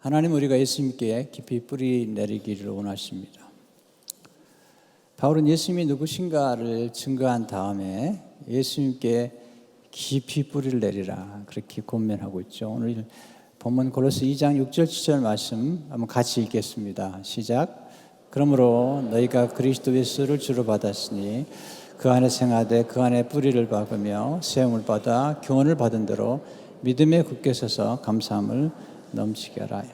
하나님 우리가 예수님께 깊이 뿌리 내리기를 원하십니다. 바울은 예수님이 누구신가를 증거한 다음에 예수님께 깊이 뿌리를 내리라 그렇게 권면하고 있죠. 오늘 본문 고로새 2장 6절 7절 말씀 한번 같이 읽겠습니다. 시작. 그러므로 너희가 그리스도 예수를 주로 받았으니 그 안에 생하되 그 안에 뿌리를 박으며 세움을 받아 교훈을 받은 대로 믿음에 굳게 서서 감사함을 넘치게 하라.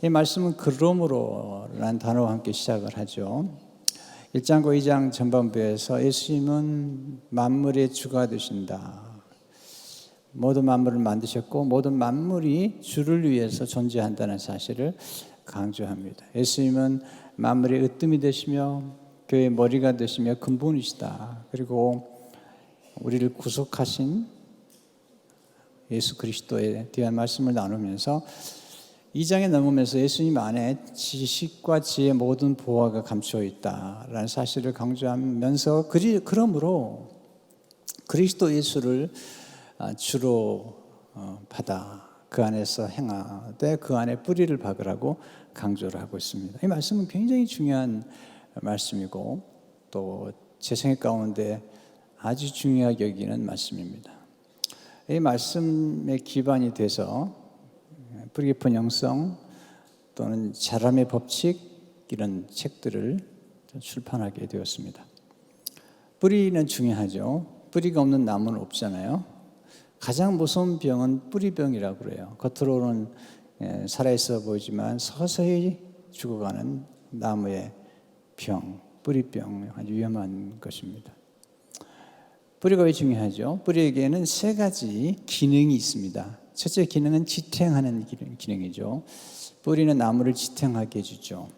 이 말씀은 그러므로라는 단어와 함께 시작을 하죠. 1장과 2장 전반부에서 예수님은 만물의 주가 되신다. 모든 만물을 만드셨고 모든 만물이 주를 위해서 존재한다는 사실을 강조합니다. 예수님은 만물의 으뜸이 되시며 교회의 머리가 되시며 근본이시다. 그리고 우리를 구속하신 예수 그리스도에 대한 말씀을 나누면서 2장에 넘으면서 예수님 안에 지식과 지혜의 모든 보화가 감추어 있다라는 사실을 강조하면서 그러므로 그리스도 예수를 주로 받아 그 안에서 행하되 그 안에 뿌리를 박으라고 강조를 하고 있습니다. 이 말씀은 굉장히 중요한 말씀이고 또 제 생각 가운데 아주 중요하게 여기는 말씀입니다. 이 말씀의 기반이 돼서 뿌리 깊은 영성 또는 자람의 법칙 이런 책들을 출판하게 되었습니다. 뿌리는 중요하죠. 뿌리가 없는 나무는 없잖아요. 가장 무서운 병은 뿌리병이라고 그래요. 겉으로는 살아있어 보이지만 서서히 죽어가는 나무의 병, 뿌리병 아주 위험한 것입니다. 뿌리가 왜 중요하죠? 뿌리에게는 세 가지 기능이 있습니다. 첫째 기능은 지탱하는 기능이죠. 뿌리는 나무를 지탱하게 해주죠.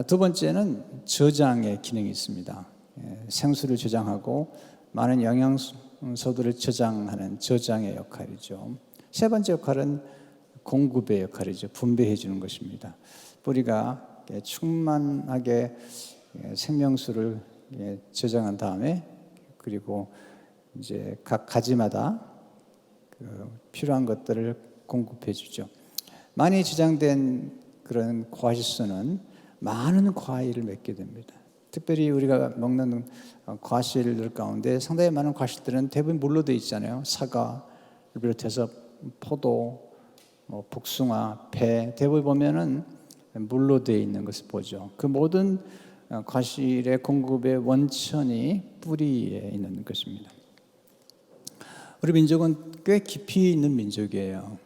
두 번째는 저장의 기능이 있습니다. 생수를 저장하고 많은 영양소들을 저장하는 저장의 역할이죠. 세 번째 역할은 공급의 역할이죠. 분배해 주는 것입니다. 뿌리가 충만하게 생명수를 저장한 다음에 그리고 이제 각 가지마다 필요한 것들을 공급해 주죠. 많이 저장된 그런 과실수는 많은 과일을 맺게 됩니다. 특별히 우리가 먹는 과실들 가운데 상당히 많은 과실들은 대부분 물로 되어 있잖아요. 사과를 비롯해서 포도, 복숭아, 배 대부분 보면은 물로 되어 있는 것을 보죠. 그 모든 과실의 공급의 원천이 뿌리에 있는 것입니다. 우리 민족은 꽤 깊이 있는 민족이에요.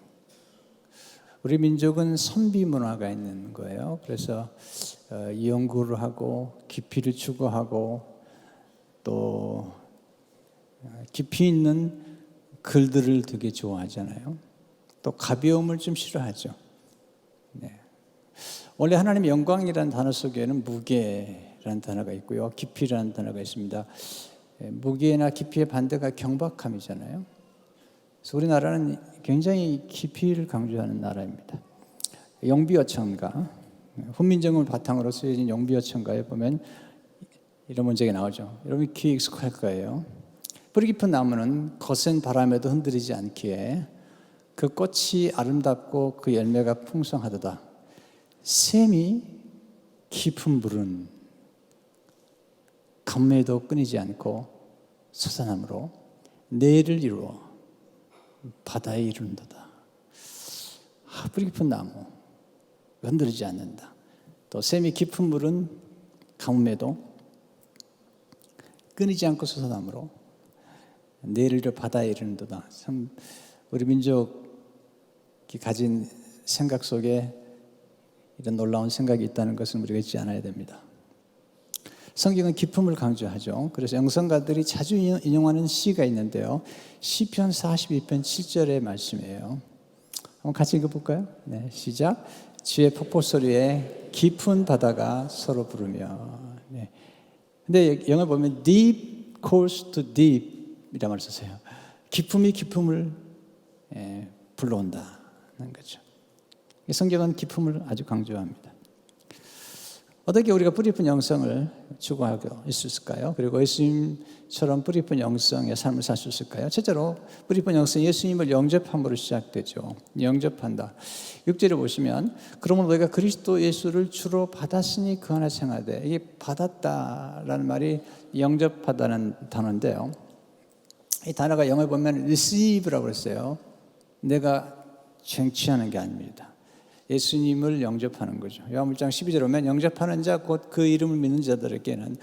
우리 민족은 선비 문화가 있는 거예요. 그래서 연구를 하고 깊이를 추구하고 또 깊이 있는 글들을 되게 좋아하잖아요. 또 가벼움을 좀 싫어하죠. 네. 원래 하나님의 영광이라는 단어 속에는 무게라는 단어가 있고요. 깊이라는 단어가 있습니다. 무게나 깊이의 반대가 경박함이잖아요. 그래서 우리나라는 굉장히 깊이를 강조하는 나라입니다. 용비어천가, 훈민정음을 바탕으로 쓰여진 용비어천가에 보면 이런 문제가 나오죠. 여러분 귀에 익숙할 거예요. 뿌리 깊은 나무는 거센 바람에도 흔들리지 않기에 그 꽃이 아름답고 그 열매가 풍성하도다. 샘이 깊은 물은 가뭄에도 끊이지 않고 솟아남으로 내를 이루어 바다에 이른도다. 뿌리 깊은 나무 흔들리지 않는다. 또 샘이 깊은 물은 가뭄에도 끊이지 않고 솟아남으로 내를 이루어 바다에 이른도다. 참 우리 민족이 가진 생각 속에 이런 놀라운 생각이 있다는 것을 우리가 잊지 않아야 됩니다. 성경은 깊음을 강조하죠. 그래서 영성가들이 자주 인용하는 시가 있는데요. 시편 42편 7절의 말씀이에요. 한번 같이 읽어볼까요? 네, 시작. 지혜 폭포 소리에 깊은 바다가 서로 부르며. 네. 근데 영어 보면 deep calls to deep 이라는 말을 쓰세요. 깊음이 깊음을 불러온다는 거죠. 성경은 깊음을 아주 강조합니다. 어떻게 우리가 뿌리 깊은 영성을 추구하고 있을까요? 그리고 예수님처럼 뿌리 깊은 영성의 삶을 살 수 있을까요? 첫째로 뿌리 깊은 영성, 예수님을 영접함으로 시작되죠. 영접한다. 6절에 보시면 그러므로 너희가 그리스도 예수를 주로 받았으니 그 안에 생활돼. 이게 받았다라는 말이 영접하다는 단어인데요. 이 단어가 영어에 보면 receive라고 했어요. 내가 쟁취하는 게 아닙니다. 예수님을 영접하는 거죠. 요한복음 12절 오면 영접하는 자 곧 그 이름을 믿는 자들에게는,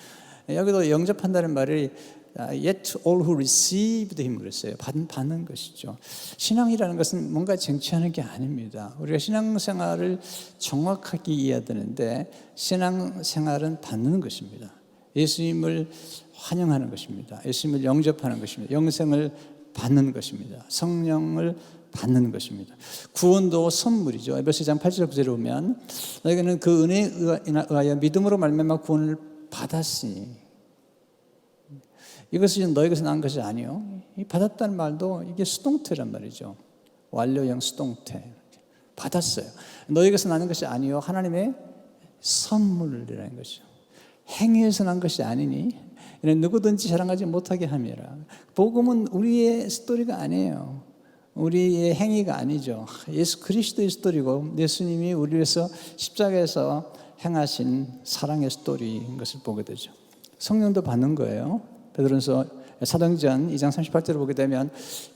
여기도 영접한다는 말이 yet all who received him 그랬어요. 받는 것이죠. 신앙이라는 것은 뭔가 쟁취하는 게 아닙니다. 우리가 신앙생활을 정확하게 이해해야 되는데 신앙생활은 받는 것입니다. 예수님을 환영하는 것입니다. 예수님을 영접하는 것입니다. 영생을 받는 것입니다. 성령을 받는 것입니다. 구원도 선물이죠. 에베소서 2장 8절 9절에 보면 너희는 그 은혜에 의하여 믿음으로 말미암아 구원을 받았으니, 이것은 너희에게서 난 것이 아니요. 이 받았다는 말도 이게 수동태란 말이죠. 완료형 수동태. 받았어요. 너희에게서 나는 것이 아니요. 하나님의 선물이라는 것이죠. 행위에서 난 것이 아니니 누구든지 자랑하지 못하게 함이라. 복음은 우리의 스토리가 아니에요. 우리의 행위가 아니죠. 예수 그리스도의 스토리고 예수님이 우리를 위해서 십자가에서 행하신 사랑의 스토리인 것을 보게 되죠. 성령도 받는 거예요. 베드로전서 사도행전 2장 38절을 보게 되면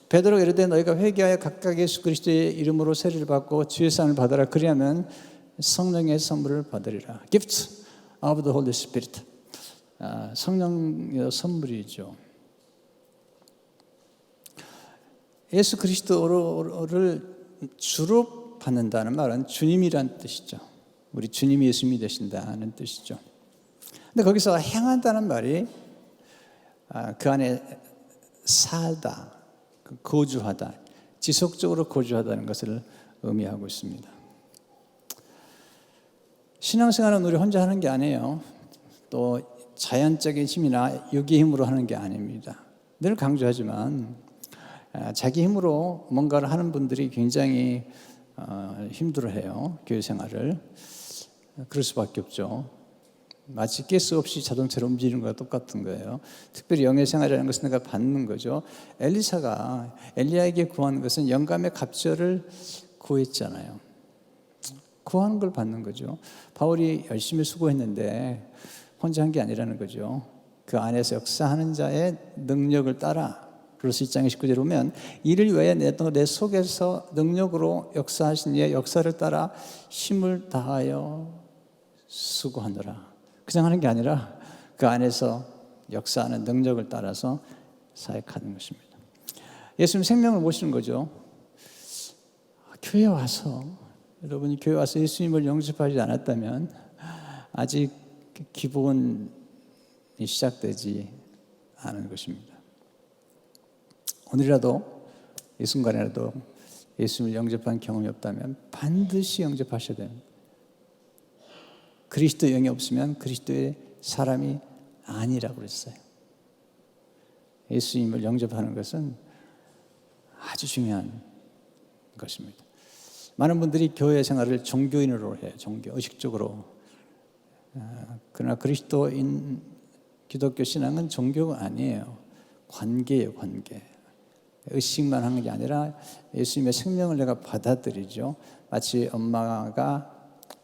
베드로가 이르되 너희가 회개하여 각각 예수 그리스도의 이름으로 세례를 받고 주의 사랑을 받으라. 그리하면 성령의 선물을 받으리라. Gift of the Holy Spirit. 성령의 선물이죠. 예수 그리스도를 주로 받는다는 말은 주님이란 뜻이죠. 우리 주님이 예수님이 되신다는 뜻이죠. 근데 거기서 행한다는 말이 그 안에 살다, 거주하다, 지속적으로 거주하다는 것을 의미하고 있습니다. 신앙생활은 우리 혼자 하는 게 아니에요. 또 자연적인 힘이나 육의 힘으로 하는 게 아닙니다. 늘 강조하지만 자기 힘으로 뭔가를 하는 분들이 굉장히 힘들어해요. 교회 생활을. 그럴 수밖에 없죠. 마치 가스 없이 자동차로 움직이는 것과 똑같은 거예요. 특별히 영의 생활이라는 것은 내가 받는 거죠. 엘리사가 엘리야에게 구한 것은 영감의 갑절을 구했잖아요. 구하는 걸 받는 거죠. 바울이 열심히 수고했는데 혼자 한 게 아니라는 거죠. 그 안에서 역사하는 자의 능력을 따라. 그래서 1장 19절에 보면 이를 위하여 내 속에서 능력으로 역사하신 이의 역사를 따라 힘을 다하여 수고하느라. 그냥 하는 게 아니라 그 안에서 역사하는 능력을 따라서 사역하는 것입니다. 예수님 생명을 모시는 거죠. 교회 와서, 여러분이 교회 와서 예수님을 영접하지 않았다면 아직 기본이 시작되지 않은 것입니다. 오늘이라도 이 순간이라도 예수님을 영접한 경험이 없다면 반드시 영접하셔야 됩니다. 그리스도 영이 없으면 그리스도의 사람이 아니라고 그랬어요. 예수님을 영접하는 것은 아주 중요한 것입니다. 많은 분들이 교회 생활을 종교인으로 해요. 의식적으로. 그러나 그리스도인 기독교 신앙은 종교가 아니에요. 관계예요, 관계. 의식만 하는 게 아니라 예수님의 생명을 내가 받아들이죠. 마치 엄마가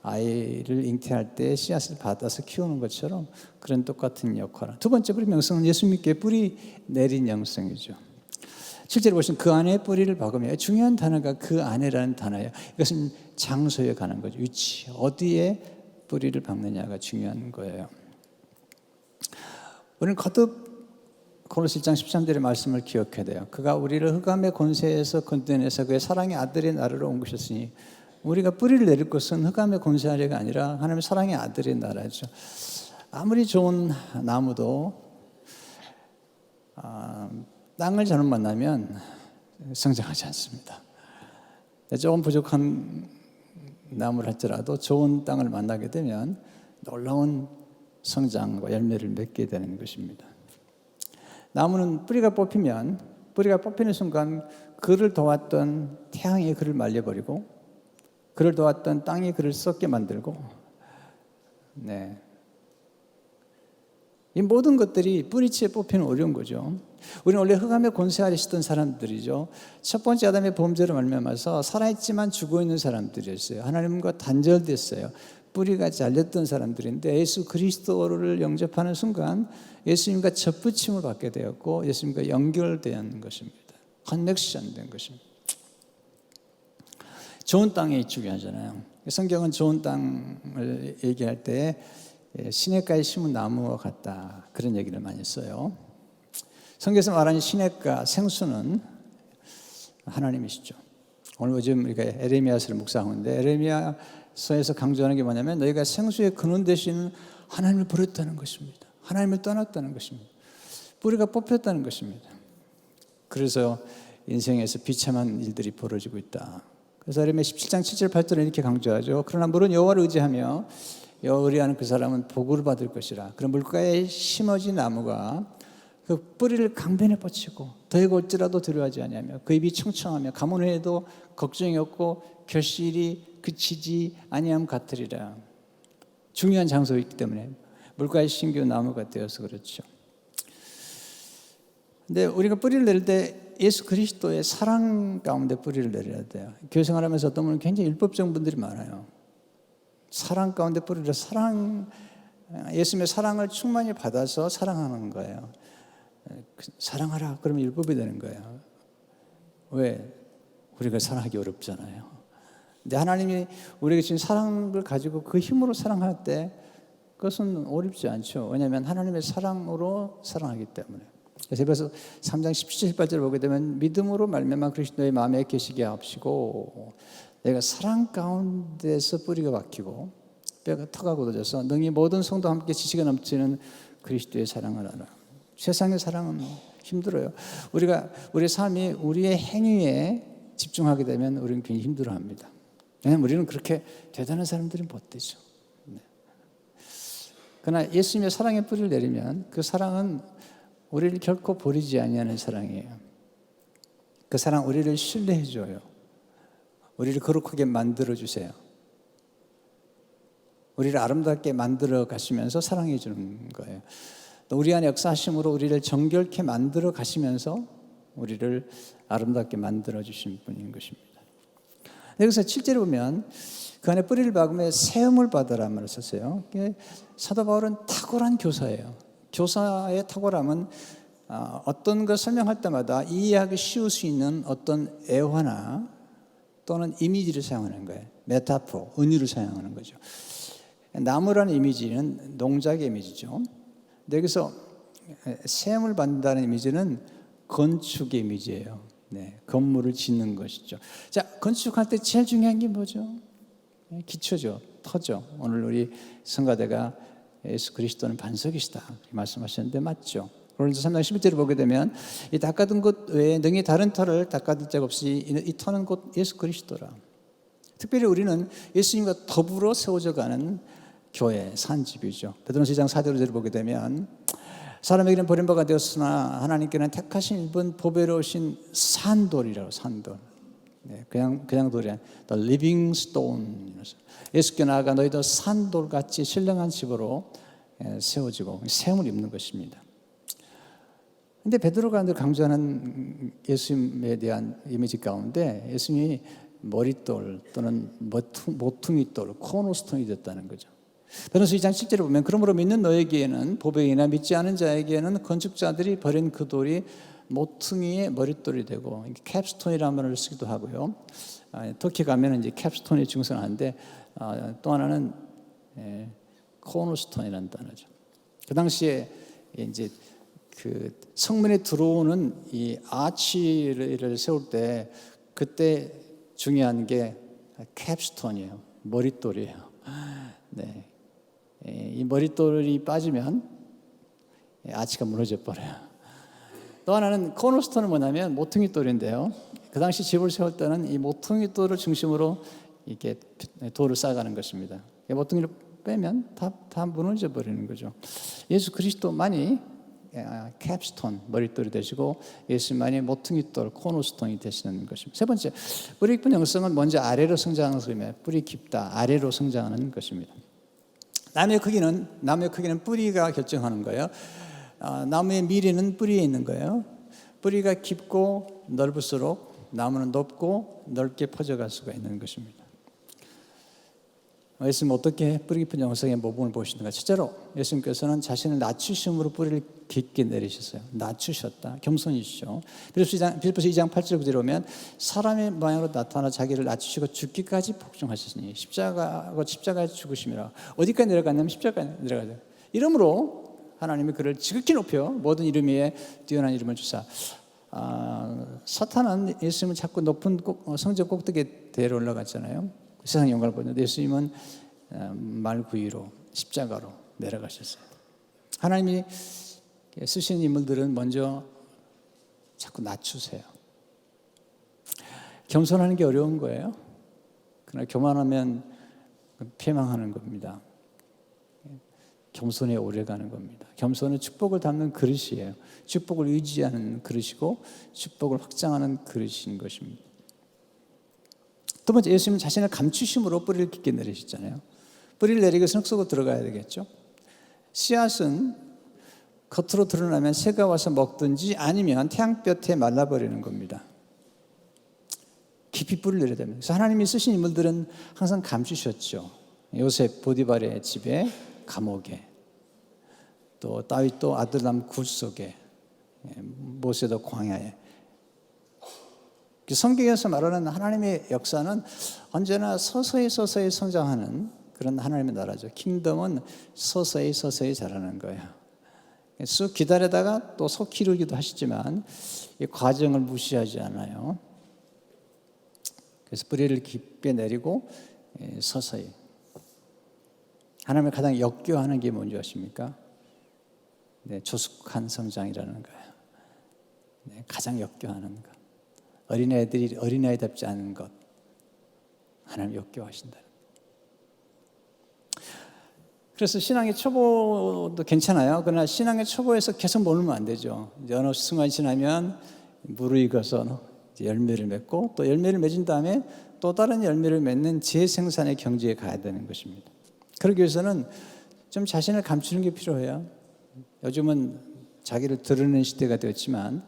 아이를 잉태할 때 씨앗을 받아서 키우는 것처럼 그런 똑같은 역할. 두 번째 뿌리 영성은 예수님께 뿌리 내린 영성이죠. 실제로 보시면 그 안에 뿌리를 박으며, 중요한 단어가 그 안에라는 단어예요. 이것은 장소에 관한 거죠. 위치, 어디에 뿌리를 박느냐가 중요한 거예요. 우리는 거듭 고린도서 1장 13절의 말씀을 기억해야 돼요. 그가 우리를 흑암의 권세에서 건져내서 그의 사랑의 아들의 나라로 옮기셨으니, 우리가 뿌리를 내릴 곳은 흑암의 권세 아래가 아니라 하나님의 사랑의 아들의 나라죠. 아무리 좋은 나무도 땅을 잘못 만나면 성장하지 않습니다. 조금 부족한 나무를 할지라도 좋은 땅을 만나게 되면 놀라운 성장과 열매를 맺게 되는 것입니다. 나무는 뿌리가 뽑히는 순간 그를 도왔던 태양이 그를 말려버리고, 그를 도왔던 땅이 그를 썩게 만들고, 네. 이 모든 것들이 뿌리치에 뽑히는 어려운 거죠. 우리는 원래 흑암의 권세 아래 있었던 사람들이죠. 첫 번째 아담의 범죄로 말미암아서 살아있지만 죽어있는 사람들이었어요. 하나님과 단절됐어요. 뿌리가 잘렸던 사람들인데 예수 그리스도를 영접하는 순간 예수님과 접붙임을 받게 되었고 예수님과 연결된 것입니다. 커넥션 된 것입니다. 좋은 땅이 중요하잖아요. 성경은 좋은 땅을 얘기할 때 시냇가에 심은 나무와 같다, 그런 얘기를 많이 써요. 성경에서 말하는 시냇가, 생수는 하나님이시죠. 오늘 요즘 우리가 에레미야서를 묵상하는데 에레미야서에서 강조하는 게 뭐냐면 너희가 생수의 근원 되시는 하나님을 버렸다는 것입니다. 하나님을 떠났다는 것입니다. 뿌리가 뽑혔다는 것입니다. 그래서 인생에서 비참한 일들이 벌어지고 있다. 그래서 에레미야 17장 7절 8절은 이렇게 강조하죠. 그러나 물은 여호와를 의지하며 여호와를 의뢰하는 그 사람은 복을 받을 것이라. 그런 물가에 심어진 나무가 그 뿌리를 강변에 뻗치고 더해고 올지라도 두려워하지 아니하며 그 입이 청청하며 가문에도 걱정이 없고 결실이 그치지 아니함 같으리라. 중요한 장소에 있기 때문에 물가에 심겨 나무가 되어서 그렇죠. 근데 우리가 뿌리를 내릴 때 예수 그리스도의 사랑 가운데 뿌리를 내려야 돼요. 교회 생활하면서 어떤 분은 굉장히 율법적인 분들이 많아요. 사랑 가운데 뿌리를 예수님의 사랑을 충만히 받아서 사랑하는 거예요. 사랑하라 그러면 율법이 되는 거예요. 왜? 우리가 사랑하기 어렵잖아요. 근데 하나님이 우리에게 주신 사랑을 가지고 그 힘으로 사랑할 때 그것은 어렵지 않죠. 왜냐하면 하나님의 사랑으로 사랑하기 때문에. 그래서 3장 17, 18절을 보게 되면 믿음으로 말미암아 그리스도의 마음에 계시게 하옵시고 내가 사랑 가운데서 뿌리가 박히고 뼈가 터가 굳어져서 능히 모든 성도와 함께 지식에 넘치는 그리스도의 사랑을 알아. 세상의 사랑은 힘들어요. 우리의 삶이 우리의 행위에 집중하게 되면 우리는 굉장히 힘들어합니다. 왜냐하면 우리는 그렇게 대단한 사람들은 못 되죠. 네. 그러나 예수님의 사랑의 뿌리를 내리면 그 사랑은 우리를 결코 버리지 아니하는 사랑이에요. 그 사랑 우리를 신뢰해 줘요. 우리를 거룩하게 만들어 주세요. 우리를 아름답게 만들어 가시면서 사랑해 주는 거예요. 또 우리 안에 역사하심으로 우리를 정결케 만들어 가시면서 우리를 아름답게 만들어 주신 분인 것입니다. 여기서 7절에 보면 그 안에 뿌리를 박으며 세움을 받으라 말을 썼어요. 사도 바울은 탁월한 교사예요. 교사의 탁월함은 어떤 걸 설명할 때마다 이해하기 쉬울 수 있는 어떤 애화나 또는 이미지를 사용하는 거예요. 메타포, 은유를 사용하는 거죠. 나무라는 이미지는 농작의 이미지죠. 근데 여기서 세움을 받는다는 이미지는 건축의 이미지예요. 네, 건물을 짓는 것이죠. 자, 건축할 때 제일 중요한 게 뭐죠? 기초죠. 터죠. 오늘 우리 성가대가 예수 그리스도는 반석이시다 말씀하셨는데 맞죠? 고린도서 3장 11절을 보게 되면 이 닦아둔 것 외에 능히 다른 터를 닦아둘 적 없이 이 터는 곧 예수 그리스도라. 특별히 우리는 예수님과 더불어 세워져 가는 교회, 산집이죠. 베드로서 2장 4절을 보게 되면 사람에게는 버림바가 되었으나 하나님께는 택하신 일본 보배로우신 산돌이라고. 산돌. 네, 그냥 돌이 아니라 The living stone. 예수께 나아가 너희도 산돌같이 신령한 집으로 세워지고 세움을 입는 것입니다. 그런데 베드로가 늘 강조하는 예수님에 대한 이미지 가운데 예수님이 머릿돌 또는 모퉁이돌, 코너스톤이 됐다는 거죠. 베드로서 2장 7절에 보면 그러므로 믿는 너에게는 보배이나 믿지 않은 자에게는 건축자들이 버린 그 돌이 모퉁이의 머릿돌이 되고 캡스톤이라는 말을 쓰기도 하고요. 터키 가면 이제 캡스톤이 중성하는데 또 하나는 코너스톤이라는 단어죠. 그 당시에 이제 그 성문에 들어오는 이 아치를 세울 때 그때 중요한 게 캡스톤이에요. 머릿돌이에요. 네. 이 머릿돌이 빠지면 아치가 무너져 버려요. 또 하나는 코너스톤은 뭐냐면 모퉁이돌인데요. 그 당시 집을 세울 때는 이 모퉁이돌을 중심으로 이렇게 돌을 쌓아가는 것입니다. 모퉁이를 빼면 다 무너져 버리는 거죠. 예수 그리스도만이 캡스톤, 머릿돌이 되시고 예수만이 모퉁이돌, 코너스톤이 되시는 것입니다. 세 번째, 뿌리 깊은 영성은 먼저 아래로 성장하는 것이며 뿌리 깊다, 아래로 성장하는 것입니다. 나무의 크기는 뿌리가 결정하는 거예요. 나무의 미래는 뿌리에 있는 거예요. 뿌리가 깊고 넓을수록 나무는 높고 넓게 퍼져갈 수가 있는 것입니다. 예수님 어떻게 뿌리 깊은 영성의 모범을 보시는가? 첫째로 예수님께서는 자신을 낮추심으로 뿌리를 깊게 내리셨어요. 낮추셨다. 겸손이시죠. 빌립보서 2장 8절 9절에 보면 사람의 모양으로 나타나 자기를 낮추시고 죽기까지 복종하셨으니 십자가에 죽으심이라. 어디까지 내려갔냐면 십자가에 내려가요. 이름으로 하나님이 그를 지극히 높여 모든 이름 위에 뛰어난 이름을 주사. 사탄은 예수님을 자꾸 높은 성적 꼭대기에 데려 올라갔잖아요. 세상 영광을 보는데 예수님은 말 구유로 십자가로 내려가셨어요. 하나님이 쓰시는 인물들은 먼저 자꾸 낮추세요. 겸손하는 게 어려운 거예요. 그러나 교만하면 패망하는 겁니다. 겸손에 오래가는 겁니다. 겸손은 축복을 담는 그릇이에요. 축복을 유지하는 그릇이고 축복을 확장하는 그릇인 것입니다. 두 번째, 예수님은 자신을 감추심으로 뿌리를 깊게 내리셨잖아요. 뿌리를 내리기 위해서 흙 속으로 들어가야 되겠죠. 씨앗은 겉으로 드러나면 새가 와서 먹든지 아니면 태양볕에 말라버리는 겁니다. 깊이 뿌리를 내려야 됩니다. 그래서 하나님이 쓰신 인물들은 항상 감추셨죠. 요셉 보디발의 집에, 감옥에, 또 다윗도 아들람 굴 속에, 모세도 광야에. 성경에서 말하는 하나님의 역사는 언제나 서서히 성장하는 그런 하나님의 나라죠. 킹덤은 서서히 자라는 거예요. 쑥 기다리다가 또 속 기르기도 하시지만 이 과정을 무시하지 않아요. 그래서 뿌리를 깊게 내리고 서서히. 하나님을 가장 역겨워하는 게 뭔지 아십니까? 조숙한 성장이라는 거예요. 가장 역겨워하는 것. 어린아이들이 어린아이답지 않은 것. 하나님 역겨워하신다. 그래서 신앙의 초보도 괜찮아요. 그러나 신앙의 초보에서 계속 머물면 안 되죠. 이제 어느 순간 지나면 무르익어서 열매를 맺고 또 열매를 맺은 다음에 또 다른 열매를 맺는 재생산의 경지에 가야 되는 것입니다. 그러기 위해서는 좀 자신을 감추는 게 필요해요. 요즘은 자기를 드러내는 시대가 되었지만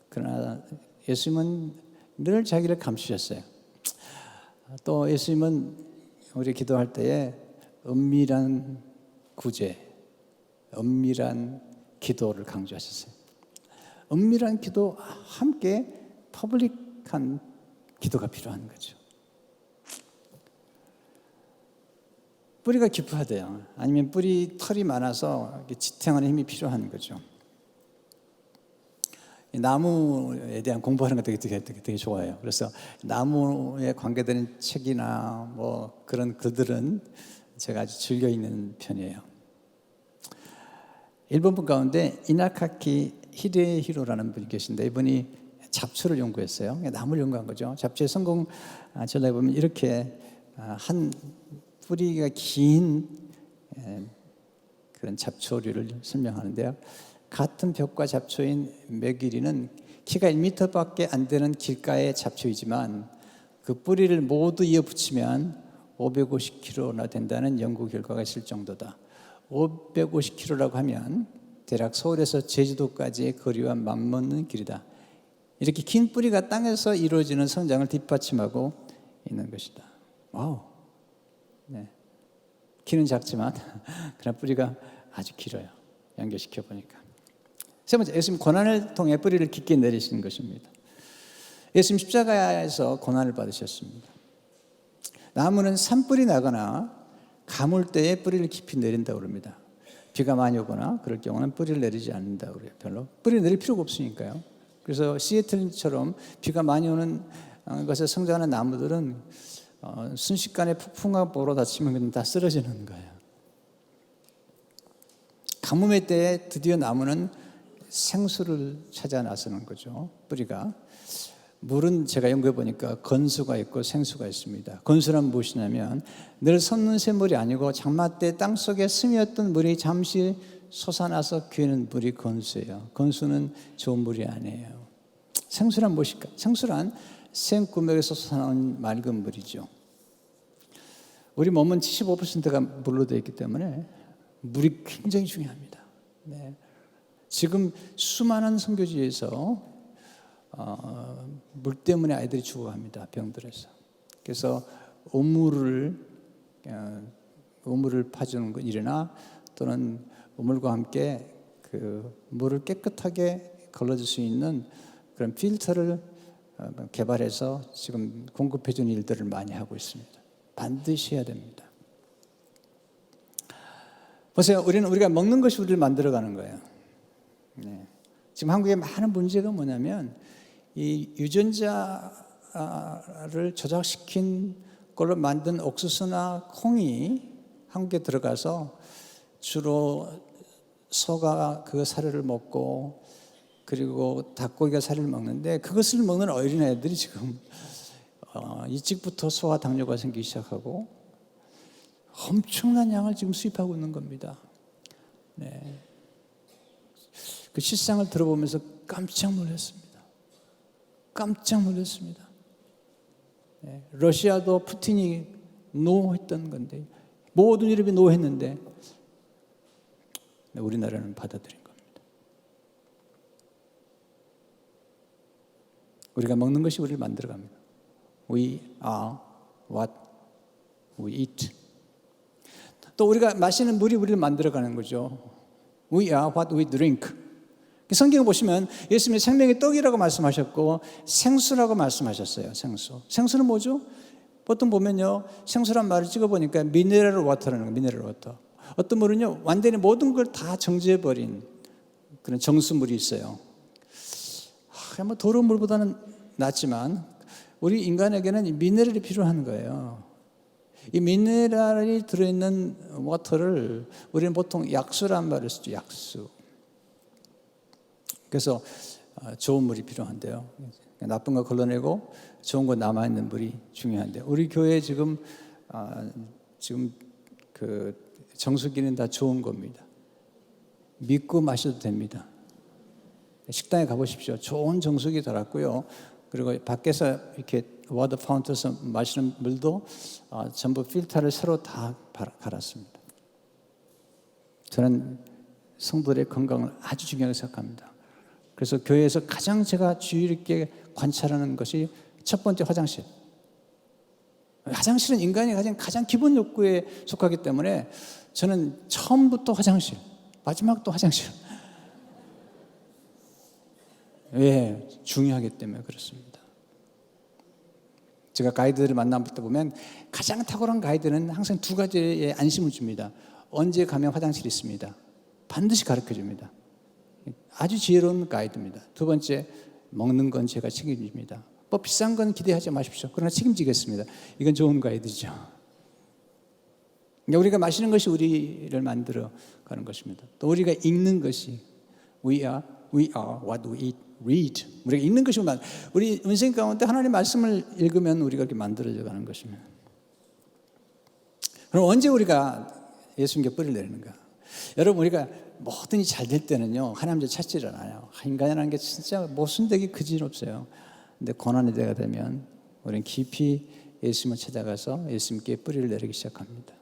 그러나 예수님은 늘 자기를 감추셨어요. 또 예수님은 우리 기도할 때에 은밀한 구제, 은밀한 기도를 강조하셨어요. 은밀한 기도 함께 퍼블릭한 기도가 필요한 거죠. 뿌리가 깊어야 돼요. 아니면 뿌리 털이 많아서 지탱하는 힘이 필요한 거죠. 나무에 대한 공부하는 거 되게 좋아해요. 그래서 나무에 관계되는 책이나 뭐 그런 글들은 제가 아주 즐겨 읽는 편이에요. 일본 분 가운데 이나카키 히데히로라는 분이 계신데 이분이 잡초를 연구했어요. 나무를 연구한 거죠. 잡초의 성공 전략에 보면 이렇게 한 뿌리가 긴 그런 잡초류를 설명하는데요. 같은 벽과 잡초인 메기리는 키가 1m밖에 안 되는 길가의 잡초이지만 그 뿌리를 모두 이어 붙이면 550kg나 된다는 연구 결과가 있을 정도다. 550kg라고 하면 대략 서울에서 제주도까지의 거리와 맞먹는 길이다. 이렇게 긴 뿌리가 땅에서 이루어지는 성장을 뒷받침하고 있는 것이다. 와우. 네. 키는 작지만 그러나 뿌리가 아주 길어요. 연결시켜 보니까. 세 번째, 예수님 고난을 통해 뿌리를 깊게 내리시는 것입니다. 예수님 십자가에서 고난을 받으셨습니다. 나무는 산불이 나거나 가물 때에 뿌리를 깊이 내린다고 합니다. 비가 많이 오거나 그럴 경우는 뿌리를 내리지 않는다고 그래요. 별로 뿌리를 내릴 필요가 없으니까요. 그래서 시애틀처럼 비가 많이 오는 것에 성장하는 나무들은 순식간에 폭풍과 보로 다치면 그냥 다 쓰러지는 거예요. 가뭄의 때에 드디어 나무는 생수를 찾아 나서는 거죠. 뿌리가. 물은 제가 연구해 보니까 건수가 있고 생수가 있습니다. 건수란 무엇이냐면 늘 솟는 샘물이 아니고 장마 때 땅속에 스며있던 물이 잠시 솟아나서 귀는 물이 건수예요. 건수는 좋은 물이 아니에요. 생수란 무엇일까? 생수란 생구멍에서 솟아나온 맑은 물이죠. 우리 몸은 75%가 물로 되어 있기 때문에 물이 굉장히 중요합니다. 네. 지금 수많은 선교지에서 물 때문에 아이들이 죽어갑니다. 병들어서. 그래서 우물을 파주는 일이나 또는 우물과 함께 그 물을 깨끗하게 걸러줄 수 있는 그런 필터를 개발해서 지금 공급해 주는 일들을 많이 하고 있습니다. 반드시 해야 됩니다. 보세요. 우리가 먹는 것이 우리를 만들어가는 거예요. 네. 지금 한국의 많은 문제가 뭐냐면 이 유전자를 조작시킨 걸로 만든 옥수수나 콩이 한국에 들어가서 주로 소가 그 사료를 먹고 그리고 닭고기가 사료를 먹는데 그것을 먹는 어린애들이 지금 일찍부터 소화 당뇨가 생기기 시작하고 엄청난 양을 지금 수입하고 있는 겁니다. 네. 그 실상을 들어보면서 깜짝 놀랐습니다. 깜짝 놀랐습니다. 네. 러시아도 푸틴이 노했던 건데 모든 유럽이 노했는데 우리나라는 받아들인 겁니다. 우리가 먹는 것이 우리를 만들어갑니다. We are what we eat. 또 우리가 마시는 물이 우리를 만들어가는 거죠. We are what we drink. 성경을 보시면 예수님이 생명의 떡이라고 말씀하셨고 생수라고 말씀하셨어요. 생수는 뭐죠? 보통 보면요, 생수란 말을 찍어보니까 미네랄 워터라는 거예요. 미네랄 워터. 어떤 물은요, 완전히 모든 걸 다 정제해버린 그런 정수물이 있어요. 뭐 더러운 물보다는 낫지만 우리 인간에게는 미네랄이 필요한 거예요. 이 미네랄이 들어있는 워터를 우리는 보통 약수란 말을 쓰죠. 약수. 그래서 좋은 물이 필요한데요. 나쁜 거 걸러내고 좋은 거 남아있는 물이 중요한데 우리 교회에 지금 그 정수기는 다 좋은 겁니다. 믿고 마셔도 됩니다. 식당에 가보십시오. 좋은 정수기 달았고요. 그리고 밖에서 이렇게 워터 파운트에서 마시는 물도 전부 필터를 새로 다 갈았습니다. 저는 성도들의 건강을 아주 중요하게 생각합니다. 그래서 교회에서 가장 제가 주의 있게 관찰하는 것이 첫 번째 화장실. 화장실은 인간이 가장 기본 욕구에 속하기 때문에 저는 처음부터 화장실, 마지막도 화장실. 왜? 중요하기 때문에 그렇습니다. 제가 가이드를 만나볼 때 보면 가장 탁월한 가이드는 항상 두 가지의 안심을 줍니다. 언제 가면 화장실이 있습니다. 반드시 가르쳐 줍니다. 아주 지혜로운 가이드입니다. 두 번째, 먹는 건 제가 책임집니다. 뭐 비싼 건 기대하지 마십시오. 그러나 책임지겠습니다. 이건 좋은 가이드죠. 우리가 마시는 것이 우리를 만들어 가는 것입니다. 또 우리가 읽는 것이 we are what we read. 우리가 읽는 것이 우리 인생 가운데 하나님의 말씀을 읽으면 우리가 이렇게 만들어져 가는 것입니다. 그럼 언제 우리가 예수님께 뿌리를 내리는가? 여러분, 우리가 뭐든지 잘 될 때는요, 하나님을 찾지를 않아요. 인간이라는 게 진짜 모순되게 그지없어요. 근데 고난의 때가 되면 우리는 깊이 예수님을 찾아가서 예수님께 뿌리를 내리기 시작합니다.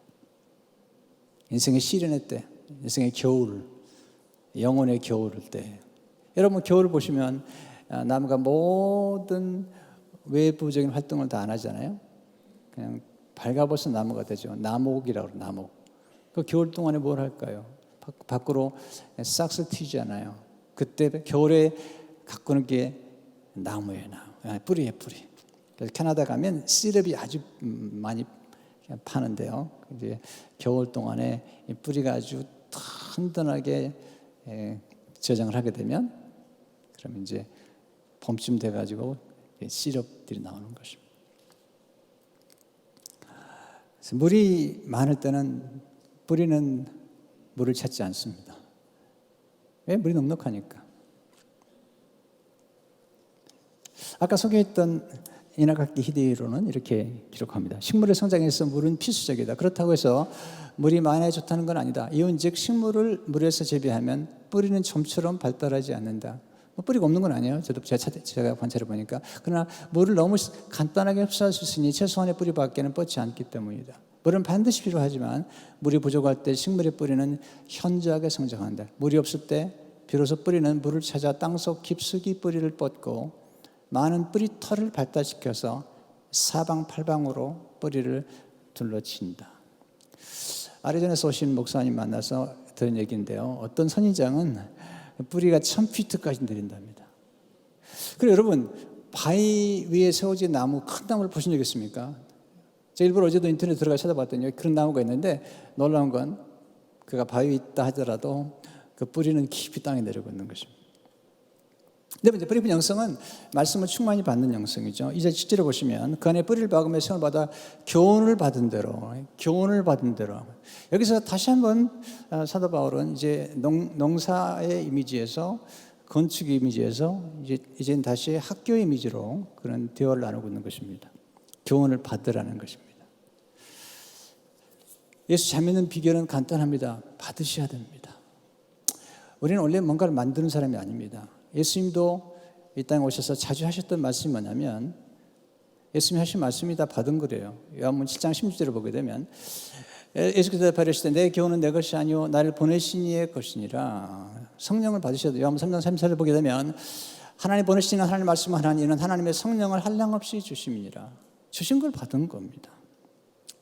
인생의 시련의 때, 인생의 겨울, 영혼의 겨울 때. 여러분, 겨울을 보시면 나무가 모든 외부적인 활동을 다 안 하잖아요. 그냥 발가벗은 나무가 되죠. 나목이라고 그래요. 나목. 그 겨울 동안에 뭘 할까요? 밖으로 싹스 튀잖아요. 그때 겨울에 가꾸는 게 나무예요. 뿌리예요, 뿌리. 그래서 캐나다 가면 시럽이 아주 많이 파는데요. 이제 겨울 동안에 뿌리가 아주 튼튼하게 저장을 하게 되면 그러면 이제 봄쯤 돼가지고 시럽들이 나오는 것입니다. 그래서 물이 많을 때는 뿌리는 물을 찾지 않습니다. 왜? 물이 넉넉하니까. 아까 소개했던 이나가키 히데이로는 이렇게 기록합니다. 식물의 성장에서 물은 필수적이다. 그렇다고 해서 물이 많아야 좋다는 건 아니다. 이온즉 식물을 물에서 재배하면 뿌리는 좀처럼 발달하지 않는다. 뿌리가 없는 건 아니에요. 제가 관찰해 보니까. 그러나 물을 너무 간단하게 흡수할 수 있으니 최소한의 뿌리밖에는 뻗지 않기 때문이다. 물은 반드시 필요하지만 물이 부족할 때 식물의 뿌리는 현저하게 성장한다. 물이 없을 때 비로소 뿌리는 물을 찾아 땅속 깊숙이 뿌리를 뻗고 많은 뿌리털을 발달시켜서 사방팔방으로 뿌리를 둘러친다. 아리조나에서 오신 목사님 만나서 들은 얘기인데요. 어떤 선인장은 뿌리가 1000피트까지 내린답니다. 그리고 여러분, 바위 위에 세워진 나무, 큰 나무를 보신 적 있습니까? 제가 일부러 어제도 인터넷에 들어가 찾아봤더니 그런 나무가 있는데 놀라운 건 그가 바위에 있다 하더라도 그 뿌리는 깊이 땅에 내려고 있는 것입니다. 근데 이제 뿌리 분 영성은 말씀을 충만히 받는 영성이죠. 이제 실제로 보시면 그 안에 뿌리를 박으며 시험을 받아 교훈을 받은 대로 여기서 다시 한번 사도 바울은 이제 농사의 이미지에서 건축의 이미지에서 이제는 다시 학교의 이미지로 그런 대화를 나누고 있는 것입니다. 교훈을 받으라는 것입니다. 예수 잘 믿는 비결은 간단합니다. 받으셔야 됩니다. 우리는 원래 뭔가를 만드는 사람이 아닙니다. 예수님도 이 땅에 오셔서 자주 하셨던 말씀이 뭐냐면 예수님이 하신 말씀이 다 받은 거래요. 요한복음 7장 16절을 보게 되면 예수께서 대답하시되 내 교훈은 내 것이 아니요 나를 보내신 이의 것이니라. 성령을 받으셔야 돼요. 요한복음 3장 3절을 보게 되면 하나님 보내시는 하나님 말씀하나니 이는 하나님의 성령을 한량없이 주심이니라. 주신 걸 받은 겁니다.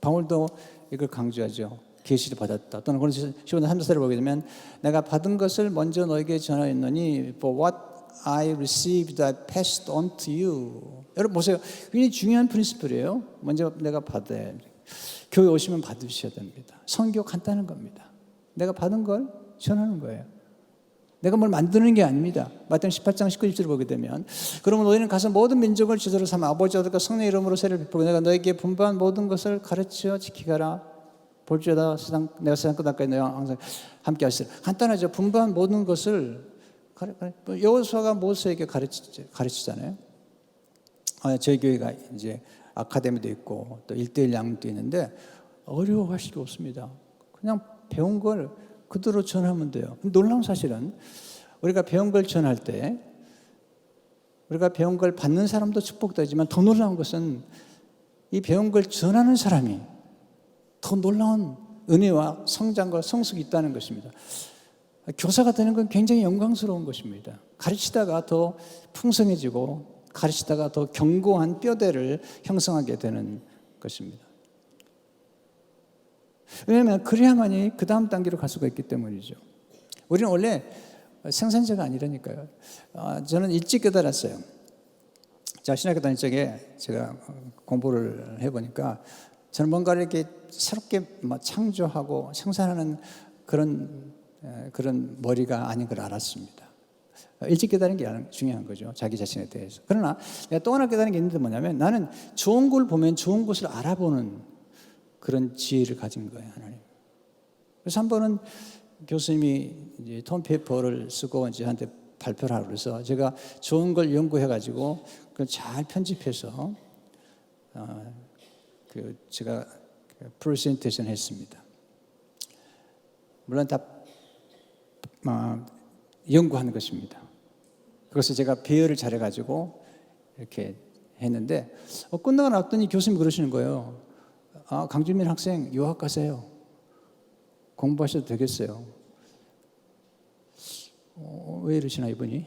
바울도 이걸 강조하죠. 계시를 받았다. 또는 고린도서 15장 3절을 보게 되면 내가 받은 것을 먼저 너에게 전하였노니 for what I received I passed on to you. 여러분 보세요. 굉장히 중요한 프린시플이에요. 먼저 내가 받아야 돼요. 교회 오시면 받으셔야 됩니다. 선교 간단한 겁니다. 내가 받은 걸 전하는 거예요. 내가 뭘 만드는 게 아닙니다. 마태복음 18장 19절을 보게 되면 그러면 너희는 가서 모든 민족을 지도로 삼아 아버지 아들과 성령의 이름으로 세례를 베풀고 내가 너에게 분부한 모든 것을 가르쳐 지키가라. 볼지어다 내가 세상 끝날까지 너희와 항상 함께 하시리라. 간단하죠. 분부한 모든 것을 여호수아가 모세에게 가르치잖아요. 저희 교회가 이제 아카데미도 있고 또 1:1 양육도 있는데 어려워하실 게 없습니다. 그냥 배운 걸 그대로 전하면 돼요. 놀라운 사실은 우리가 배운 걸 전할 때 우리가 배운 걸 받는 사람도 축복되지만 더 놀라운 것은 이 배운 걸 전하는 사람이 더 놀라운 은혜와 성장과 성숙이 있다는 것입니다. 교사가 되는 건 굉장히 영광스러운 것입니다. 가르치다가 더 풍성해지고 가르치다가 더 견고한 뼈대를 형성하게 되는 것입니다. 왜냐하면 그래야만이 그 다음 단계로 갈 수가 있기 때문이죠. 우리는 원래 생산자가 아니라니까요. 저는 일찍 깨달았어요. 자, 신학교 다닐 적에 제가 공부를 해보니까 저는 뭔가를 이렇게 새롭게 창조하고 생산하는 그런 머리가 아닌 걸 알았습니다. 일찍 깨달은 게 중요한 거죠. 자기 자신에 대해서. 그러나 내가 또 하나 깨달은 게 있는데 뭐냐면 나는 좋은 걸 보면 좋은 것을 알아보는 그런 지혜를 가진 거예요, 하나님. 그래서 한 번은 교수님이 이제 톰 페이퍼를 쓰고 이제 한테 발표를 하라고 그래서 제가 좋은 걸 연구해가지고 그걸 잘 편집해서 제가 프레젠테이션 했습니다. 물론 다 연구하는 것입니다. 그래서 제가 배열을 잘해가지고 이렇게 했는데 끝나고 나왔더니 교수님이 그러시는 거예요. 강준민 학생 유학 가세요. 공부하셔도 되겠어요. 왜 이러시나 이분이?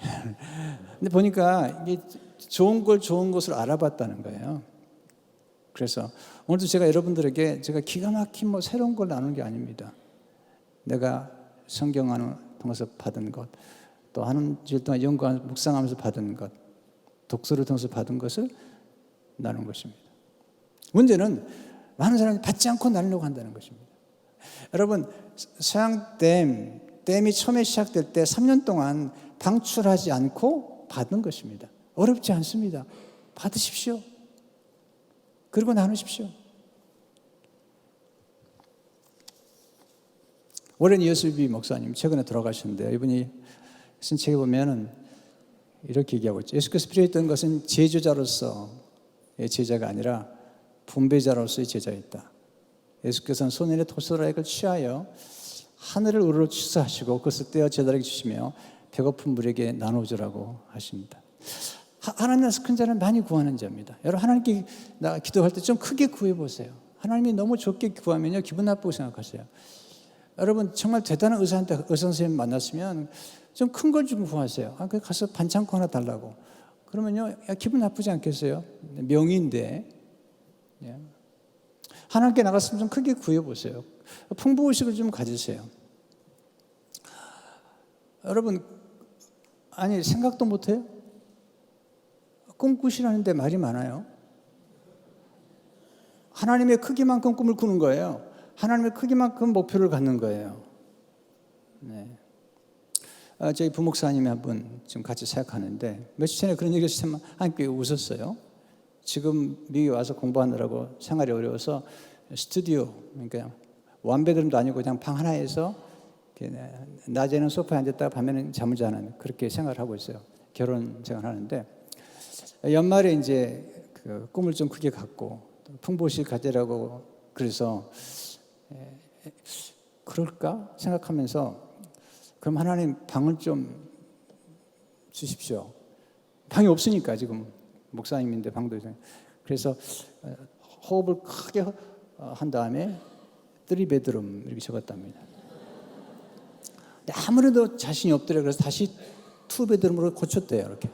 근데 보니까 이게 좋은 것을 알아봤다는 거예요. 그래서 오늘도 제가 여러분들에게 제가 기가 막힌 새로운 걸 나누는 게 아닙니다. 내가 성경을 통해서 받은 것, 또 하는 일 동안 연구하면서 묵상하면서 받은 것, 독서를 통해서 받은 것을 나누는 것입니다. 문제는 많은 사람이 받지 않고 나누려고 한다는 것입니다. 여러분, 서양댐이 처음에 시작될 때 3년 동안 방출하지 않고 받은 것입니다. 어렵지 않습니다. 받으십시오. 그리고 나누십시오. 오랜 예수비 목사님 최근에 돌아가셨는데 이분이 쓴 책에 보면은 이렇게 얘기하고 있죠. 예수께서 필요했던 것은 제조자로서의 제자가 아니라 분배자로서의 제자였다. 예수께서는 소년의 토스라액을 취하여 하늘을 우러러 취사하시고 그것을 떼어 제자에게 주시며 배고픈 물에게 나눠주라고 하십니다. 하나님 나라에서 큰 자는 많이 구하는 자입니다. 여러분 하나님께 기도할 때 좀 크게 구해보세요. 하나님이 너무 적게 구하면요 기분 나쁘고 생각하세요. 여러분 정말 대단한 의사 선생님 만났으면 좀 큰 걸 좀 구하세요. 그 가서 반창고 하나 달라고. 그러면요 기분 나쁘지 않겠어요? 명의인데. 하나님께 나갔으면 좀 크게 구해보세요. 풍부의식을 좀 가지세요. 여러분 아니 생각도 못해요? 꿈꾸시라는데 말이 많아요. 하나님의 크기만큼 꿈을 꾸는 거예요. 하나님의 크기만큼 목표를 갖는 거예요. 네. 저희 부목사님이 한 분 지금 같이 생각하는데 며칠 전에 그런 얘기를 했을 때 함께 웃었어요. 지금 미국에 와서 공부하느라고 생활이 어려워서 스튜디오, 그러니까 원베드룸도 아니고 그냥 방 하나에서 낮에는 소파에 앉았다가 밤에는 잠을 자는 그렇게 생활을 하고 있어요. 결혼 생활을 하는데 연말에 이제 그 꿈을 좀 크게 갖고 풍부의식 가지라고 그래서 그럴까 생각하면서 그럼 하나님 방을 좀 주십시오. 방이 없으니까 지금 목사님인데 방도 있어요. 그래서 호흡을 크게 한 다음에 3베드룸 이렇게 적었답니다. 근데 아무래도 자신이 없더래요. 그래서 다시 2베드룸으로 고쳤대요. 이렇게.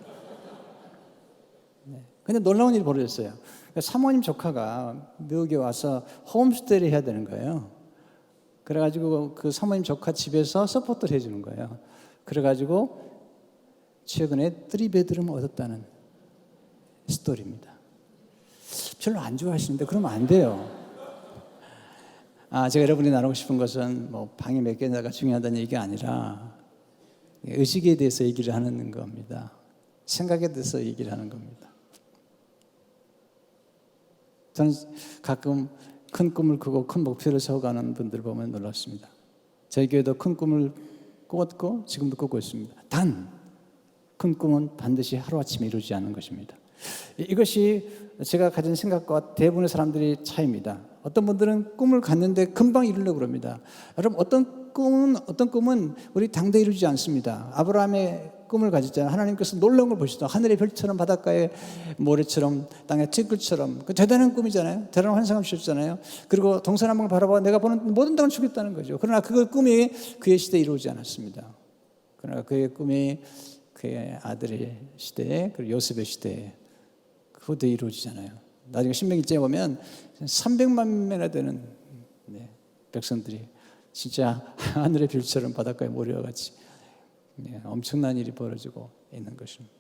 근데 놀라운 일이 벌어졌어요. 사모님 조카가 미국에 와서 홈스테이를 해야 되는 거예요. 그래가지고 그 사모님 조카 집에서 서포트를 해주는 거예요. 그래가지고 최근에 3베드룸을 얻었다는 스토리입니다. 별로 안 좋아하시는데 그러면 안 돼요. 제가 여러분이 나누고 싶은 것은 뭐 방이 몇 개냐가 중요하다는 얘기가 아니라 의식에 대해서 얘기를 하는 겁니다. 생각에 대해서 얘기를 하는 겁니다. 저는 가끔 큰 꿈을 꾸고 큰 목표를 세워가는 분들 보면 놀랍습니다. 저희 교회도 큰 꿈을 꾸었고 지금도 꾸고 있습니다. 단 큰 꿈은 반드시 하루아침에 이루어지지 않는 것입니다. 이것이 제가 가진 생각과 대부분의 사람들의 차이입니다. 어떤 분들은 꿈을 갖는데 금방 이루려고 그럽니다. 여러분 어떤 꿈은 우리 당대 이루지 않습니다. 아브라함의 꿈을 가졌잖아요. 하나님께서 놀라운 걸 보시죠. 하늘의 별처럼 바닷가의 모래처럼 땅의 티끌처럼 그 대단한 꿈이잖아요. 대단한 환상을 주셨잖아요. 그리고 동서남북을 바라봐 내가 보는 모든 땅을 주겠다는 거죠. 그러나 그 꿈이 그의 시대에 이루어지지 않았습니다. 그러나 그의 꿈이 그의 아들의 시대에 그리고 요셉의 시대에 그것도 이루어지잖아요. 나중에 신명기에 보면 300만 명이나 되는 백성들이 진짜 하늘의 별처럼 바닷가의 모래와 같이 엄청난 일이 벌어지고 있는 것입니다.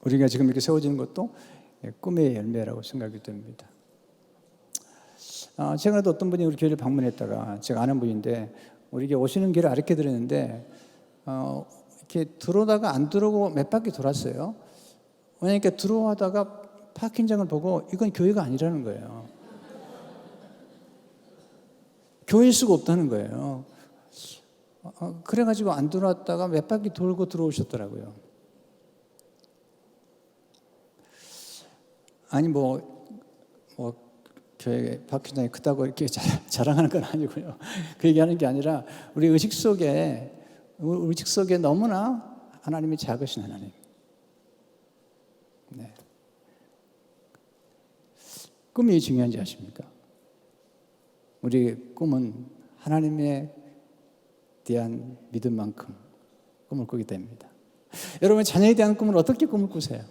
우리가 지금 이렇게 세워지는 것도 꿈의 열매라고 생각이 됩니다. 최근에도 어떤 분이 우리 교회를 방문했다가 제가 아는 분인데 우리 오시는 길을 알게 드렸는데 이렇게 들어오다가 안 들어오고 몇 바퀴 돌았어요. 왜냐니까 들어오다가 파킹장을 보고 이건 교회가 아니라는 거예요. 교회일 수가 없다는 거예요. 그래가지고 안 들어왔다가 몇 바퀴 돌고 들어오셨더라고요. 아니 교회 파킹장이 크다고 이렇게 자랑하는 건 아니고요. 그 얘기하는 게 아니라 우리 의식 속에 너무나 하나님이 작으신 하나님. 네. 꿈이 중요한지 아십니까? 우리 꿈은 하나님에 대한 믿음만큼 꿈을 꾸게 됩니다. 여러분 자녀에 대한 꿈을 어떻게 꿈을 꾸세요?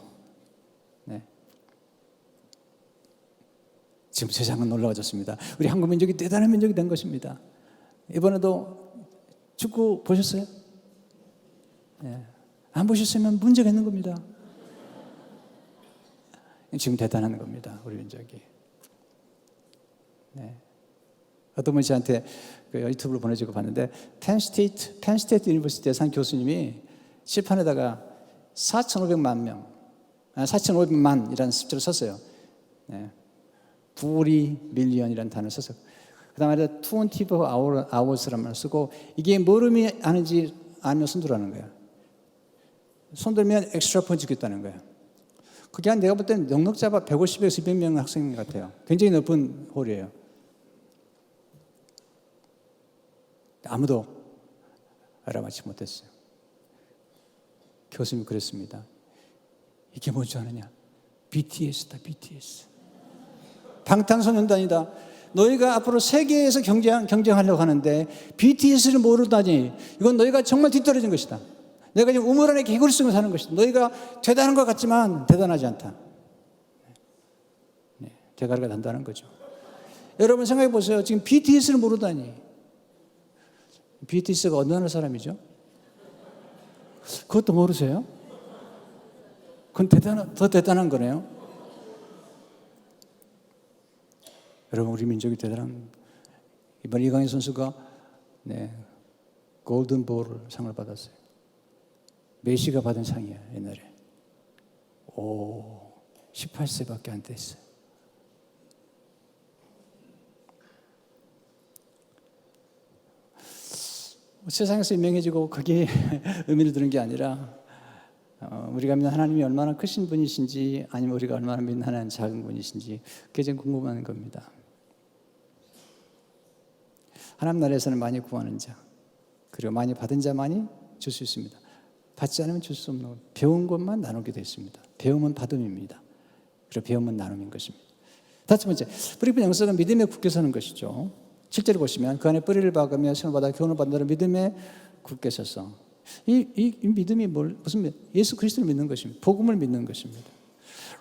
네. 지금 세상은 놀라워졌습니다. 우리 한국 민족이 대단한 민족이 된 것입니다. 이번에도 축구 보셨어요? 네. 안 보셨으면 문제가 있는 겁니다. 지금 대단한 겁니다. 우리 민족이. 네. 어떤 분이 저한테 그 유튜브로 보내주고 봤는데 펜스테이트 유니버시티에서 한 교수님이 칠판에다가 4,500만이라는 숫자를 썼어요. 네. 불이 밀리언이라는 단어를 썼어요. 그 다음에 24 hours라는 말을 쓰고 이게 뭘 의미하는지 알면 손들라는 거예요. 손들면 엑스트라 포인트 주겠다는 거예요. 그게 한 내가 볼 때는 넉넉 잡아 150에서 200명 학생 같아요. 굉장히 높은 홀이에요. 아무도 알아맞지 못했어요. 교수님이 그랬습니다. 이게 뭔지 아느냐? BTS다, BTS. 방탄소년단이다. 너희가 앞으로 세계에서 경쟁하려고 하는데 BTS를 모르다니 이건 너희가 정말 뒤떨어진 것이다. 너희가 지금 우물 안에 개구리 쓰고 사는 것이다. 너희가 대단한 것 같지만 대단하지 않다. 네, 대가리가 단단한 거죠. 여러분 생각해 보세요. 지금 BTS를 모르다니. BTS가 어느 나라 사람이죠? 그것도 모르세요? 그건 더 대단한 거네요. 여러분 우리 민족이 대단한, 이번 이강인 선수가 골든볼 상을 받았어요. 메시가 받은 상이에요. 옛날에 18세밖에 안 됐어요. 세상에서 유명해지고 그게 의미를 두는 게 아니라 우리가 믿는 하나님이 얼마나 크신 분이신지, 아니면 우리가 얼마나 믿는 하나님 작은 분이신지 그게 좀 궁금한 겁니다. 하나님 나라에서는 많이 구하는 자, 그리고 많이 받은 자만이 줄 수 있습니다. 받지 않으면 줄 수 없는 것. 배운 것만 나누게 되어 있습니다. 배움은 받음입니다. 그리고 배움은 나눔인 것입니다. 다섯 번째, 뿌리뿐 영성은 믿음에 굳게 서는 것이죠. 7절을 보시면 그 안에 뿌리를 박으며 생을 받아 교훈을 받는 믿음에 굳게 서서, 이 믿음이 무슨 예수 그리스도를 믿는 것입니다. 복음을 믿는 것입니다.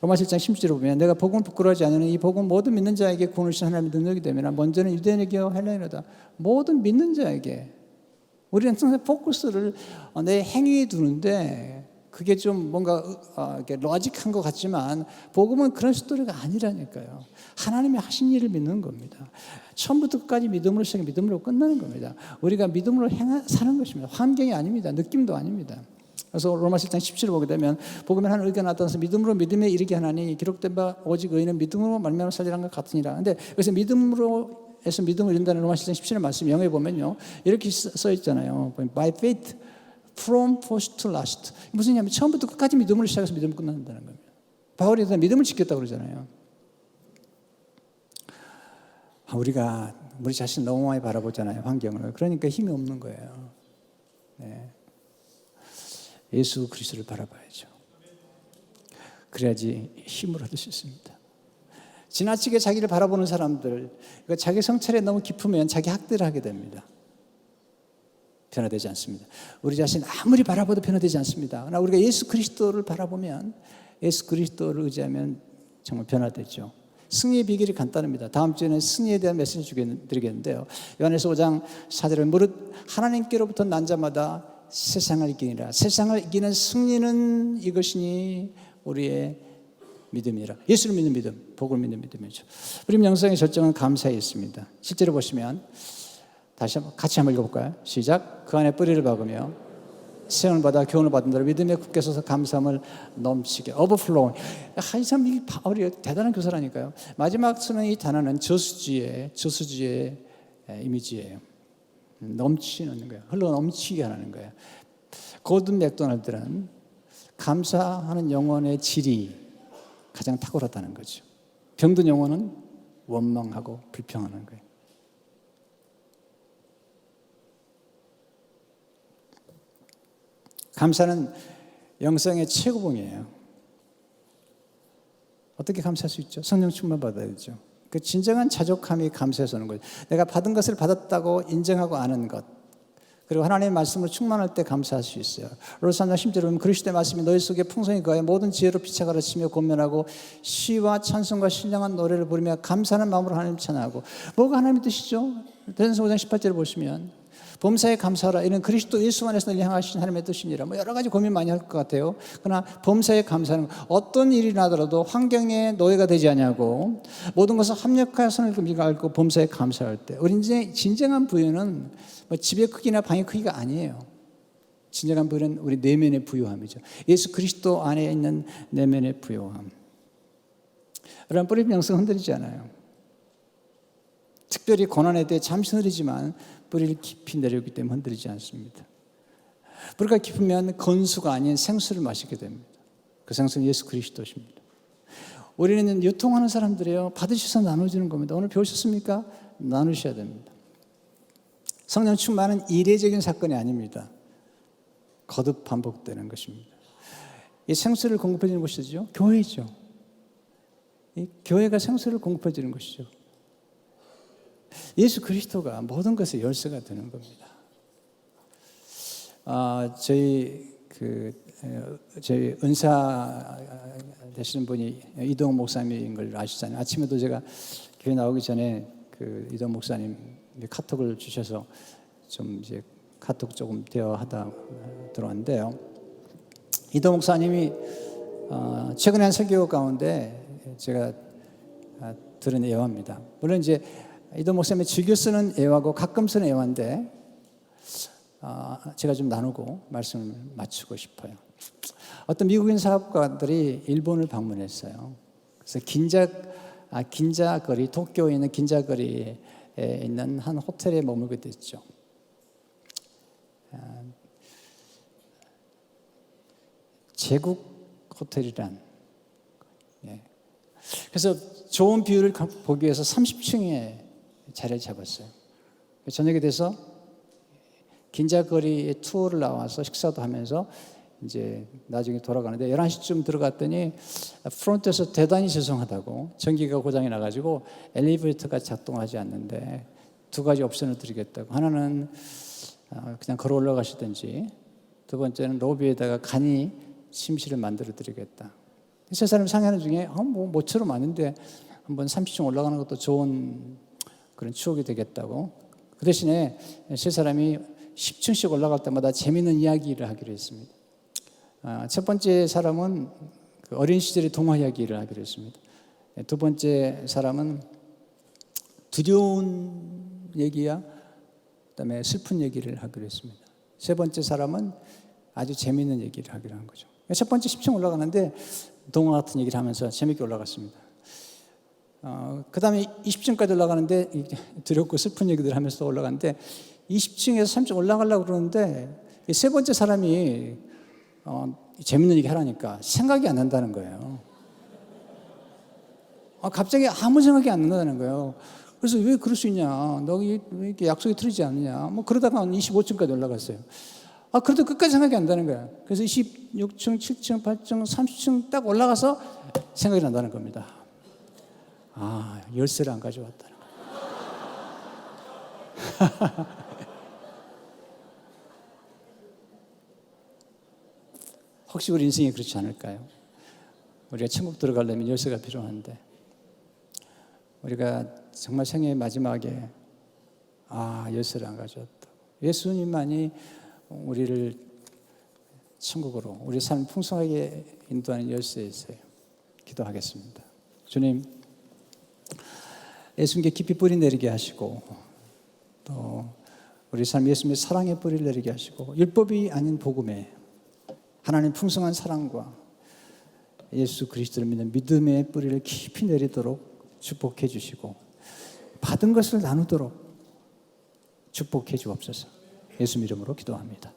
로마 7장 16절을 보면 내가 복음을 부끄러워하지 않으니 이 복음 모든 믿는 자에게 구원을 주신 하나님의 능력이 되면 먼저는 유대인에게요 헬라인이다. 모든 믿는 자에게. 우리는 항상 포커스를 내 행위에 두는데 그게 좀 뭔가 로직한 것 같지만 복음은 그런 스토리가 아니라니까요. 하나님이 하신 일을 믿는 겁니다. 처음부터 끝까지 믿음으로 시작해 믿음으로 끝나는 겁니다. 우리가 믿음으로 사는 것입니다. 환경이 아닙니다. 느낌도 아닙니다. 그래서 로마 7장 17을 보게 되면 복음에 한 의견 나타나서 믿음으로 믿음에 이르게 하나니 기록된 바 오직 의인은 믿음으로 말미암아 살리라는 것 같으니라. 근데 그래서 믿음으로에서 믿음을 이룬다는 로마 7장 17절 말씀 영어에 보면요 이렇게 써 있잖아요. By faith from first to last. 무슨 얘기냐면 처음부터 끝까지 믿음으로 시작해서 믿음을 끝난다는 겁니다. 바울이 믿음을 지켰다고 그러잖아요. 우리가 우리 자신 너무 많이 바라보잖아요. 환경을. 그러니까 힘이 없는 거예요. 네. 예수 그리스도를 바라봐야죠. 그래야지 힘을 얻을 수 있습니다. 지나치게 자기를 바라보는 사람들, 자기 성찰에 너무 깊으면 자기 학대를 하게 됩니다. 변화되지 않습니다. 우리 자신 아무리 바라봐도 변화되지 않습니다. 그러나 우리가 예수 그리스도를 바라보면, 예수 그리스도를 의지하면 정말 변화되죠. 승리의 비결이 간단합니다. 다음 주에는 승리에 대한 메시지 드리겠는데요. 요한에서 5장 4절에 무릇 하나님께로부터 난 자마다 세상을 이기니라. 세상을 이기는 승리는 이것이니 우리의 믿음이라. 예수를 믿는 믿음, 복을 믿는 믿음이죠. 우리 영성의 절정은 감사에 있습니다. 실제로 보시면 다시 한번 같이 한번 읽어볼까요? 시작. 그 안에 뿌리를 박으며 세움을 받아 교훈을 받은 대로 믿음에 굳게 서서 감사함을 넘치게. overflow. 이 사람 이 바울이 대단한 교사라니까요. 마지막 쓰는 이 단어는 저수지의 이미지예요. 넘치는 거예요. 흘러 넘치게 하는 거예요. 고든 맥도날드는 감사하는 영혼의 질이 가장 탁월하다는 거죠. 병든 영혼은 원망하고 불평하는 거예요. 감사는 영성의 최고봉이에요. 어떻게 감사할 수 있죠? 성령 충만 받아야죠. 그 진정한 자족함이 감사에서 오는 거죠. 내가 받은 것을 받았다고 인정하고 아는 것. 그리고 하나님의 말씀으로 충만할 때 감사할 수 있어요. 로마서 3장 10절에 보면 그리스도의 말씀이 너희 속에 풍성히 거하여 모든 지혜로 피차 가르치며 권면하고 시와 찬송과 신령한 노래를 부르며 감사하는 마음으로 하나님을 찬양하고. 뭐가 하나님의 뜻이죠? 대전서 5장 18절을 보시면 범사에 감사하라. 이는 그리스도 예수 안에서 늘 향하신 하나님의 뜻이니라. 여러 가지 고민 많이 할 것 같아요. 그러나 범사에 감사하는 것. 어떤 일이 나더라도 환경에 노예가 되지 않냐고 모든 것을 합력하여 선을 알고 범사에 감사할 때. 우리 이제 진정한 부유는 집의 크기나 방의 크기가 아니에요. 진정한 부유는 우리 내면의 부유함이죠. 예수 그리스도 안에 있는 내면의 부유함. 여러분 뿌리뿐 영성 흔들리지 않아요. 특별히 고난에 대해 잠시 흔들리지만 뿌리를 깊이 내려오기 때문에 흔들리지 않습니다. 뿌리가 깊으면 건수가 아닌 생수를 마시게 됩니다. 그 생수는 예수 그리스도십니다. 우리는 유통하는 사람들이에요. 받으셔서 나눠주는 겁니다. 오늘 배우셨습니까? 나누셔야 됩니다. 성령 충만은 이례적인 사건이 아닙니다. 거듭 반복되는 것입니다. 이 생수를 공급해 주는 곳이죠. 교회죠. 이 교회가 생수를 공급해 주는 것이죠. 예수 그리스도가 모든 것의 열쇠가 되는 겁니다. 저희 은사 되시는 분이 이동욱 목사님인 걸 아시잖아요. 아침에도 제가 교회 나오기 전에 그 이동욱 목사님 카톡을 주셔서 좀 이제 카톡 조금 대화하다 들어왔는데요. 이동욱 목사님이 최근에 한 설교 가운데 제가 들은 예화입니다. 물론 이제 이동욱 목사님이 즐겨 쓰는 예화고 가끔 쓰는 예화인데 제가 좀 나누고 말씀을 마치고 싶어요. 어떤 미국인 사업가들이 일본을 방문했어요. 그래서 긴자거리, 도쿄에 있는 긴자거리에 있는 한 호텔에 머물게 됐죠. 제국 호텔이란. 그래서 좋은 뷰를 보기 위해서 30층에 자리를 잡았어요. 저녁에 돼서 긴자거리에 투어를 나와서 식사도 하면서 이제 나중에 돌아가는데 11시쯤 들어갔더니 프론트에서 대단히 죄송하다고 전기가 고장이 나가지고 엘리베이터가 작동하지 않는데 두 가지 옵션을 드리겠다고. 하나는 그냥 걸어 올라가시든지, 두 번째는 로비에다가 간이 침실을 만들어 드리겠다. 세 사람이 상의하는 중에 모처럼 아닌데 한번 30층 올라가는 것도 좋은 그런 추억이 되겠다고. 그 대신에 세 사람이 10층씩 올라갈 때마다 재미있는 이야기를 하기로 했습니다. 첫 번째 사람은 그 어린 시절의 동화 이야기를 하기로 했습니다. 두 번째 사람은 두려운 얘기야, 그다음에 슬픈 얘기를 하기로 했습니다. 세 번째 사람은 아주 재미있는 얘기를 하기로 한 거죠. 첫 번째 10층 올라가는데 동화 같은 얘기를 하면서 재미있게 올라갔습니다. 그 다음에 20층까지 올라가는데 두렵고 슬픈 얘기들 하면서 올라가는데 20층에서 30층 올라가려고 그러는데 세 번째 사람이 재밌는 얘기 하라니까 생각이 안 난다는 거예요. 갑자기 아무 생각이 안 난다는 거예요. 그래서 왜 그럴 수 있냐, 너 왜 이렇게 약속이 틀리지 않느냐, 그러다가 25층까지 올라갔어요. 그래도 끝까지 생각이 안 나는 거야. 그래서 26층, 7층, 8층, 30층 딱 올라가서 생각이 난다는 겁니다. 열쇠를 안 가져왔다는 거야. 혹시 우리 인생이 그렇지 않을까요? 우리가 천국 들어가려면 열쇠가 필요한데 우리가 정말 생애의 마지막에 열쇠를 안 가져왔다. 예수님만이 우리를 천국으로, 우리 삶을 풍성하게 인도하는 열쇠이세요. 기도하겠습니다. 주님, 예수님께 깊이 뿌리 내리게 하시고 또 우리 삶 예수님의 사랑의 뿌리를 내리게 하시고 율법이 아닌 복음에 하나님 풍성한 사랑과 예수 그리스도를 믿는 믿음의 뿌리를 깊이 내리도록 축복해 주시고 받은 것을 나누도록 축복해 주옵소서. 예수 이름으로 기도합니다.